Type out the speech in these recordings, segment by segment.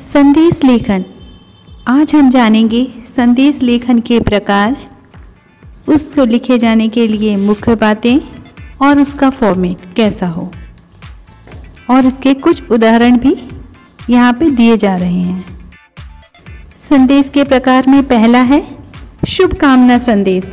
संदेश लेखन। आज हम जानेंगे संदेश लेखन के प्रकार, उसको लिखे जाने के लिए मुख्य बातें और उसका फॉर्मेट कैसा हो, और इसके कुछ उदाहरण भी यहाँ पे दिए जा रहे हैं। संदेश के प्रकार में पहला है शुभकामना संदेश।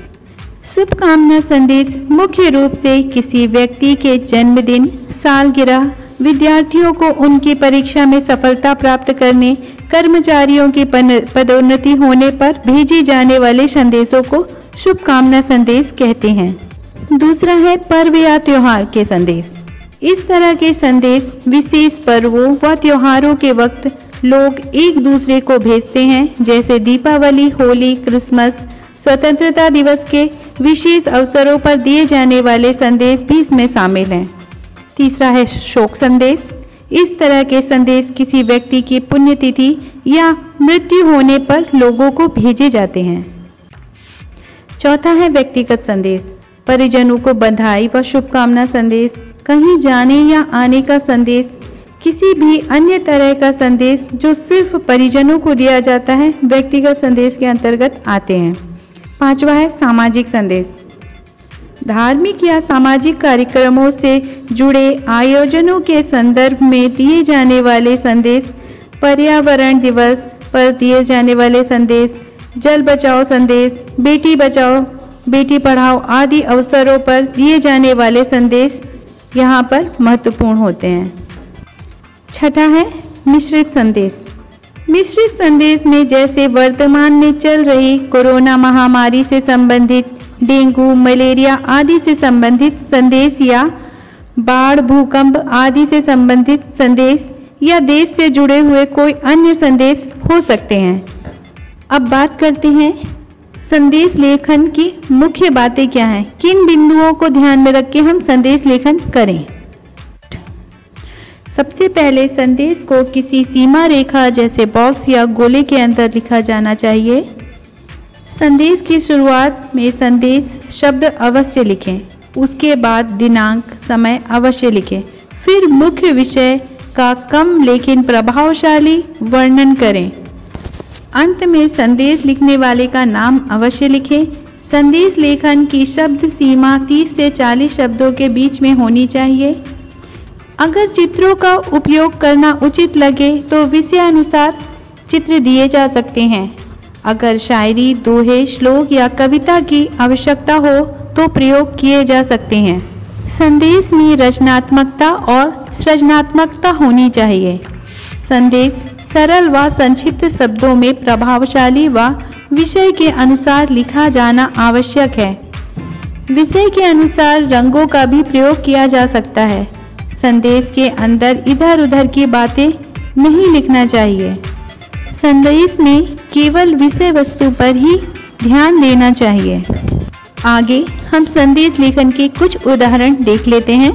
शुभकामना संदेश मुख्य रूप से किसी व्यक्ति के जन्मदिन, सालगिरह, विद्यार्थियों को उनकी परीक्षा में सफलता प्राप्त करने, कर्मचारियों की पदोन्नति होने पर भेजे जाने वाले संदेशों को शुभकामना संदेश कहते हैं। दूसरा है पर्व या त्योहार के संदेश। इस तरह के संदेश विशेष पर्वों व त्योहारों के वक्त लोग एक दूसरे को भेजते हैं, जैसे दीपावली, होली, क्रिसमस, स्वतंत्रता दिवस के विशेष अवसरों पर दिए जाने वाले संदेश भी इसमें शामिल हैं। तीसरा है शोक संदेश। इस तरह के संदेश किसी व्यक्ति की पुण्यतिथि या मृत्यु होने पर लोगों को भेजे जाते हैं। चौथा है व्यक्तिगत संदेश। परिजनों को बधाई व शुभकामना संदेश, कहीं जाने या आने का संदेश, किसी भी अन्य तरह का संदेश जो सिर्फ परिजनों को दिया जाता है, व्यक्तिगत संदेश के अंतर्गत आते हैं। पांचवा है सामाजिक संदेश। धार्मिक या सामाजिक कार्यक्रमों से जुड़े आयोजनों के संदर्भ में दिए जाने वाले संदेश, पर्यावरण दिवस पर दिए जाने वाले संदेश, जल बचाओ संदेश, बेटी बचाओ बेटी पढ़ाओ आदि अवसरों पर दिए जाने वाले संदेश यहाँ पर महत्वपूर्ण होते हैं। छठा है मिश्रित संदेश। मिश्रित संदेश में जैसे वर्तमान में चल रही कोरोना महामारी से संबंधित, डेंगू, मलेरिया आदि से संबंधित संदेश, या बाढ़, भूकंप आदि से संबंधित संदेश, या देश से जुड़े हुए कोई अन्य संदेश हो सकते हैं। अब बात करते हैं संदेश लेखन की मुख्य बातें क्या हैं, किन बिंदुओं को ध्यान में रख के हम संदेश लेखन करें। सबसे पहले संदेश को किसी सीमा रेखा जैसे बॉक्स या गोले के अंदर लिखा जाना चाहिए। संदेश की शुरुआत में संदेश शब्द अवश्य लिखें, उसके बाद दिनांक, समय अवश्य लिखें, फिर मुख्य विषय का कम लेकिन प्रभावशाली वर्णन करें। अंत में संदेश लिखने वाले का नाम अवश्य लिखें। संदेश लेखन की शब्द सीमा 30 से 40 शब्दों के बीच में होनी चाहिए। अगर चित्रों का उपयोग करना उचित लगे तो विषयानुसार चित्र दिए जा सकते हैं। अगर शायरी, दोहे, श्लोक या कविता की आवश्यकता हो तो प्रयोग किए जा सकते हैं। संदेश में रचनात्मकता और सृजनात्मकता होनी चाहिए। संदेश सरल व संक्षिप्त शब्दों में प्रभावशाली व विषय के अनुसार लिखा जाना आवश्यक है। विषय के अनुसार रंगों का भी प्रयोग किया जा सकता है। संदेश के अंदर इधर उधर की बातें नहीं लिखना चाहिए। संदेश में केवल विषय वस्तु पर ही ध्यान देना चाहिए। आगे हम संदेश लेखन के कुछ उदाहरण देख लेते हैं।